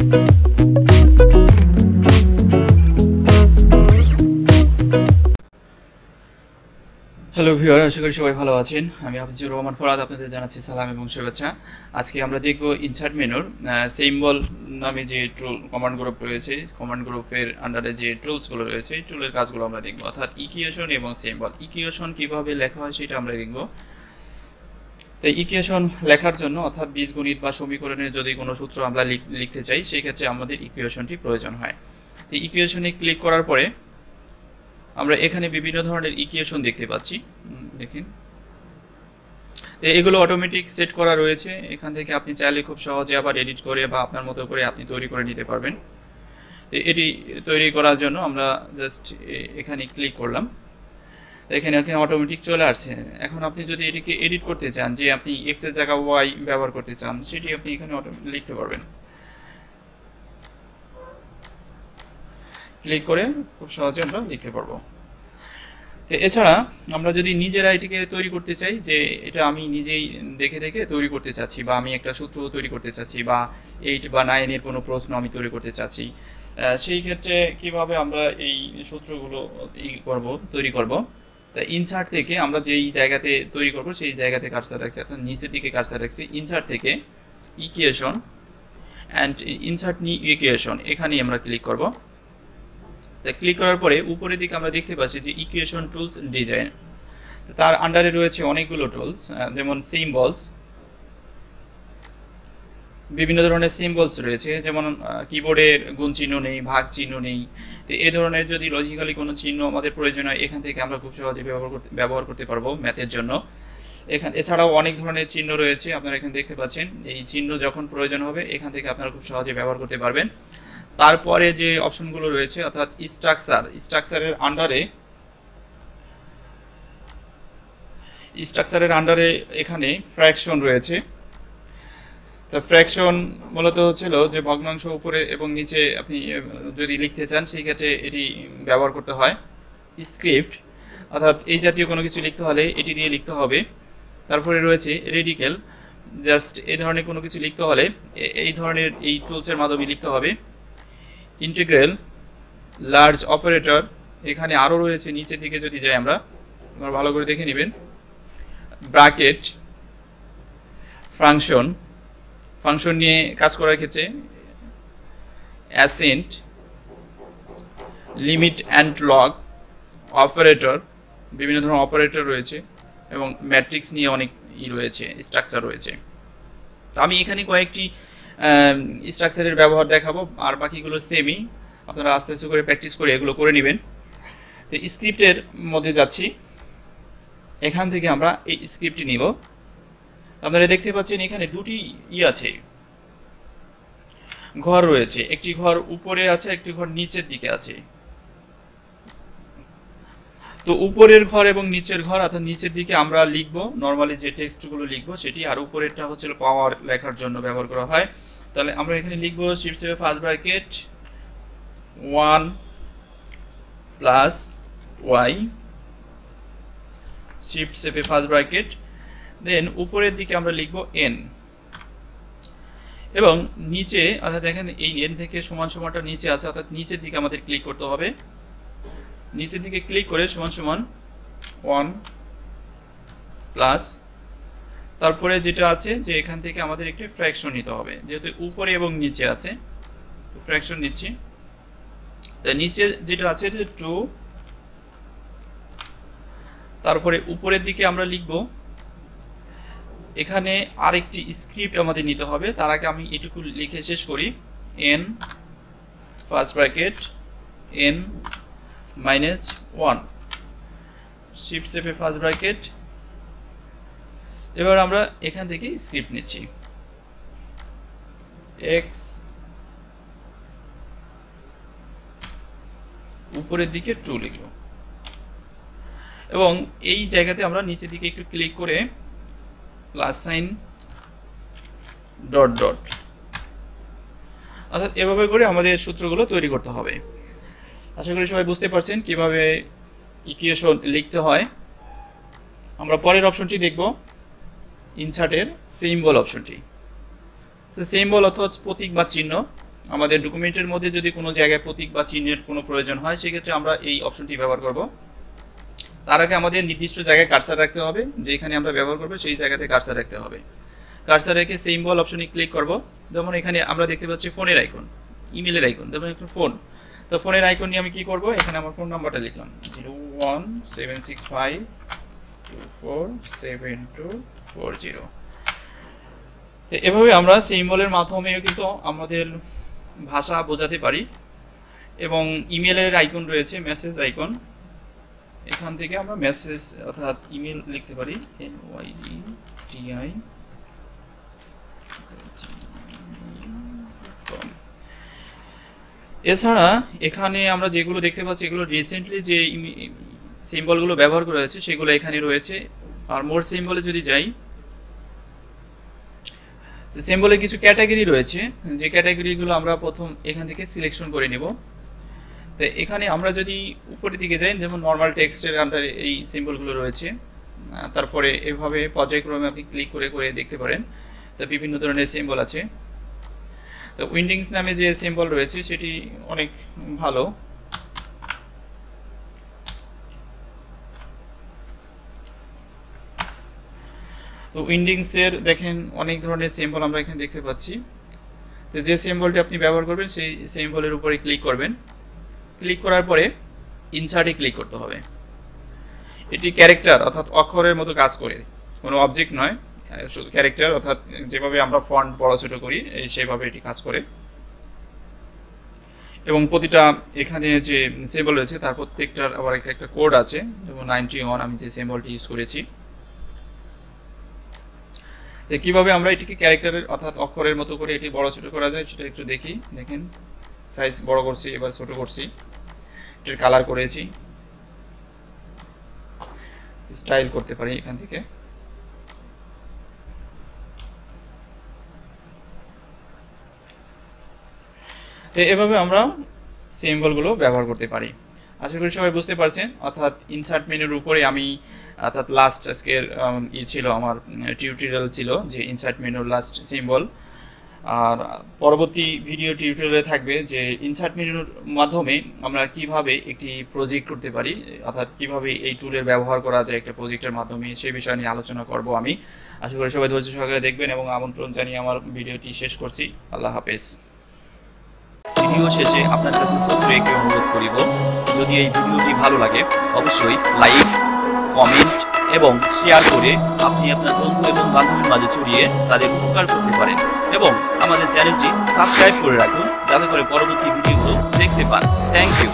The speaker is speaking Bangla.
হ্যালো ভিউয়ার, আশা করি সবাই ভালো আছেন। আমি হাফিজুর রহমান ফরাদ, আপনাদের জানাচ্ছি সালাম এবং শুভেচ্ছা। আজকে আমরা দেখব ইনসার্ট মেনুর সিম্বল নামে যে টুল কমান্ড গ্রুপ রয়েছে, কমান্ড গ্রুপের আন্ডারে যে টুলসগুলো রয়েছে, এই টুলের কাজগুলো আমরা দেখব, অর্থাৎ ইকুয়েশন এবং সিম্বল। ইকুয়েশন কীভাবে লেখা হয় সেটা আমরা দেখব। তো ইকুয়েশন লেখার জন্য, অর্থাৎ বীজগণিত বা সমীকরণের যদি কোনো সূত্র আমরা লিখতে চাই, সেই ক্ষেত্রে আমাদের ইকুয়েশনটি প্রয়োজন হয়। তো ইকুয়েশনে ক্লিক করার পরে আমরা এখানে বিভিন্ন ধরনের ইকুয়েশন দেখতে পাচ্ছি, দেখেন। তো এগুলো অটোমেটিক সেট করা রয়েছে, এখান থেকে আপনি চাইলে খুব সহজে আবার এডিট করে বা আপনার মতো করে আপনি তৈরি করে নিতে পারবেন। তো এটি তৈরি করার জন্য আমরা জাস্ট এখানে ক্লিক করলাম, এখানে অটোমেটিক চলে আসছে। এখন আপনি যদি এটিকে এডিট করতে চান, যে আপনি এক্স এর জায়গা ওয়াই ব্যবহার করতে চান, সেটি আপনি এখানে লিখতে পারবেন। ক্লিক করে খুব সহজে আমরা লিখতে পারবো। তো এছাড়া আমরা যদি নিজেরা এটিকে তৈরি করতে চাই, যে এটা আমি নিজেই দেখে দেখে তৈরি করতে চাচ্ছি, বা আমি একটা সূত্র তৈরি করতে চাচ্ছি, বা 8 বা 9 এর কোনো প্রশ্ন আমি তৈরি করতে চাচ্ছি, সেই ক্ষেত্রে কিভাবে আমরা এই সূত্রগুলো তৈরি করব। তা ইনসার্ট থেকে আমরা যেই জায়গাতে তৈরি করব সেই জায়গাতে কার্সার রাখছি, অর্থাৎ নিচের দিকে কার্সার রাখছি। ইনসার্ট থেকে equation and insert new equation, এখানেই আমরা ক্লিক করব। ক্লিক করার পরে উপরের দিকে আমরা দেখতে পাচ্ছি যে ইকুয়েশন টুলস ডিজাইন, তার আন্ডারে রয়েছে অনেকগুলো টুলস, যেমন সিম্বলস, বিভিন্ন ধরনের সিম্বলস রয়েছে, যেমন কিবোর্ডের গুণ চিহ্ন নেই, ভাগ চিহ্ন নেই। তো এই ধরনের যদি লজিক্যালি কোনো চিহ্ন আমাদের প্রয়োজন হয়, এখান থেকে আমরা খুব সহজে ব্যবহার করতে পারবো ম্যাথের জন্য। এছাড়াও অনেক ধরনের চিহ্ন রয়েছে, আপনারা এখানে দেখতে পাচ্ছেন। এই চিহ্ন যখন প্রয়োজন হবে, এখান থেকে আপনারা খুব সহজে ব্যবহার করতে পারবেন। তারপরে যে অপশনগুলো রয়েছে, অর্থাৎ স্ট্রাকচারের আন্ডারে এখানে ফ্র্যাকশন রয়েছে। তো ফ্র্যাকশন মূলত হচ্ছিল যে ভগ্নাংশ উপরে এবং নিচে আপনি যদি লিখতে চান, সেই ক্ষেত্রে এটি ব্যবহার করতে হয়। স্ক্রিপ্ট, অর্থাৎ এই জাতীয় কোনো কিছু লিখতে হলে এটি দিয়ে লিখতে হবে। তারপরে রয়েছে রেডিক্যাল, জাস্ট এই ধরনের কোনো কিছু লিখতে হলে এই ধরনের এই টুলসের মাধ্যমে লিখতে হবে। ইন্টিগ্রাল, লার্জ অপারেটর, এখানে আরও রয়েছে, নিচের দিকে যদি যাই আমরা ভালো করে দেখে নেবেন। ব্র্যাকেট, ফাংশন নিয়ে কাজ করার ক্ষেত্রে accent, limit and log, operator, বিভিন্ন ধরনের অপারেটর রয়েছে, এবং ম্যাট্রিক্স নিয়ে অনেক রয়েছে, স্ট্রাকচার রয়েছে। তো আমি এখানে কয়েকটি স্ট্রাকচারের ব্যবহার দেখাবো, আর বাকিগুলো সেমই, আপনারা আস্তে আস্তে করে প্র্যাকটিস করে এগুলো করে নেবেন। তো স্ক্রিপ্টের মধ্যে যাচ্ছি, এখান থেকে আমরা এই স্ক্রিপ্টটি নিব। আপনারা দেখতে পাচ্ছেন এখানে দুটি আছে, ঘর রয়েছে, একটি ঘর উপরে আছে, একটি ঘর নিচের দিকে আছে। তো উপরের ঘর এবং নিচের ঘর, অর্থাৎ নিচের দিকে আমরা লিখব নর্মালি যে টেক্সটগুলো লিখবো সেটি, আর উপরেরটা হচ্ছে পাওয়ার লেখার জন্য ব্যবহার করা হয়। তাহলে আমরা এখানে লিখবো শিফট চেপে first bracket 1 plus Y, shift চেপে ফার্স্ট ব্র্যাকেট, দেন উপরের দিকে আমরা লিখবো n, এবং নিচে, অর্থাৎ দেখেন এই n থেকে সমান সমানটা নিচে আছে, অর্থাৎ নিচের দিকে আমাদের ক্লিক করতে হবে। নিচের দিকে ক্লিক করে সমান সমান 1 প্লাস, তারপরে যেটা আছে যে এখান থেকে আমাদের একটি ফ্র্যাকশন নিতে হবে, যেহেতু উপরে এবং নিচে আছে, তো ফ্র্যাকশন নিচ্ছি। তা নিচে যেটা আছে 2, তারপরে উপরের দিকে আমরা লিখব, এখানে আরেকটি স্ক্রিপ্ট আমাদের নিতে হবে। তার আগে আমি এটুকু লিখে শেষ করি, n first bracket n minus 1, shift চেপে ফার্স্ট ব্র্যাকেট। এবার আমরা এখান থেকে স্ক্রিপ্ট নিচ্ছি, x উপরের দিকে 2 লিখব, এবং এই জায়গাতে আমরা নিচের দিকে একটু ক্লিক করে প্লাস সাইন ডট ডট, অর্থাৎ এভাবে করে আমাদের সূত্রগুলো তৈরি করতে হবে। আশা করি সবাই বুঝতে পারছেন কিভাবে ইকুয়েশন লিখতে হয়। আমরা পরের অপশনটি দেখব, ইনসার্টের সিম্বল অপশনটি। তো সিম্বল অর্থাৎ প্রতীক বা চিহ্ন, আমাদের ডকুমেন্টের মধ্যে যদি কোনো জায়গায় প্রতীক বা চিহ্নের কোনো প্রয়োজন হয় সেক্ষেত্রে আমরা এই অপশনটি ব্যবহার করব। তার আগে আমাদের নির্দিষ্ট জায়গায় কার্সার রাখতে হবে, যেখানে আমরা ব্যবহার করব সেই জায়গাতে কার্সার রাখতে হবে। কার্সার রেখে সিম্বল অপশনে ক্লিক করব। যেমন এখানে আমরা দেখতে পাচ্ছি ফোনের আইকন, ইমেলের আইকন, যেমন একটু ফোন। তো ফোনের আইকন নিয়ে আমি কি করব, এখানে আমার ফোন নাম্বারটা লিখলাম 01765247240। তো এভাবে আমরা সিম্বলের মাধ্যমে কিন্তু আমাদের ভাষা বোঝাতে পারি। এবং ইমেলের আইকন রয়েছে, মেসেজ আইকন, এখান থেকে আমরা মেসেজ অর্থাৎ ইমেল লিখতে পারি NYDTI। এছাড়া এখানে আমরা যেগুলো দেখতে পাচ্ছি এগুলো রিসেন্টলি যে সিম্বলগুলো ব্যবহার করা হয়েছে সেগুলো এখানে রয়েছে। আর মোর সিম্বলে যদি যাই, সিম্বলে কিছু ক্যাটাগরি রয়েছে, যে ক্যাটাগরিগুলো আমরা প্রথম এখান থেকে সিলেকশন করে নেব। তো এখানে আমরা যদি উপরের দিকে যাই, যেমন নর্মাল টেক্সটের আন্ডারে এই সিম্বলগুলো রয়েছে। তারপরে এভাবে পর্যায়ক্রমে আপনি ক্লিক করে করে দেখতে পারেন। তো বিভিন্ন ধরনের সিম্বল আছে। তো উইন্ডিংস নামে যে সিম্বল রয়েছে সেটি অনেক ভালো। তো উইন্ডিংসের দেখেন অনেক ধরনের সিম্বল আমরা এখানে দেখতে পাচ্ছি। তো যে সিম্বলটি আপনি ব্যবহার করবেন সেই সিম্বলের উপরে ক্লিক করবেন। ক্লিক করার পরে ইনসার্টে ক্লিক করতে হবে। এটি ক্যারেক্টার অর্থাৎ অক্ষরের মতো কাজ করে, কোনো অবজেক্ট নয়, শুধু ক্যারেক্টার অর্থাৎ যেভাবে আমরা ফন্ট বড় ছোট করি সেইভাবে এটি কাজ করে। এবং প্রতিটা এখানে যে সিম্বল রয়েছে তার প্রত্যেকটার আবার একটা কোড আছে, যেমন 91 আমি যে সিম্বলটি ইউজ করেছি। তো কীভাবে আমরা এটিকে ক্যারেক্টারের অর্থাৎ অক্ষরের মতো করে এটি বড় ছোট করা যায় সেটা একটু দেখি। দেখেন সাইজ বড় করছি, এবার ছোট করছি, এটির কালার করেছি, স্টাইল করতে পারি এখান থেকে। তো এভাবে আমরা সিম্বলগুলো ব্যবহার করতে পারি। আশা করি সবাই বুঝতে পারছেন। অর্থাৎ ইনসার্ট মেনুর উপরে আমি অর্থাৎ লাস্ট আজকের ছিল আমার টিউটোরিয়াল ছিল যে ইনসার্ট মেনুর লাস্ট সিম্বল। আর পরবর্তী ভিডিও টিউটোরিয়ালে থাকবে যে ইনসার্ট মেনুর মাধ্যমে আমরা কিভাবে একটি প্রজেক্ট করতে পারি, অর্থাৎ কিভাবে এই টুলের ব্যবহার করা যায় একটা প্রজেক্টের মাধ্যমে, সেই বিষয় নিয়ে আলোচনা করব আমি। আশা করি সবাই ধৈর্য সহকারে দেখবেন এবং আমন্ত্রণ জানিয়ে আমার ভিডিওটি শেষ করছি। আল্লাহ হাফেজ। ভিডিও শেষে আপনার কাছে ছোট্ট একটি অনুরোধ করিব, যদি এই ভিডিওটি ভালো লাগে অবশ্যই লাইক, কমেন্ট এবং শেয়ার করে আপনি আপনার বন্ধু এবং বান্ধবীর মাঝে ছড়িয়ে তাদের উপকার করতে পারেন। এবং আমাদের চ্যানেলটি সাবস্ক্রাইব করে রাখুন যাতে করে পরবর্তী ভিডিওগুলো দেখতে পান। Thank you.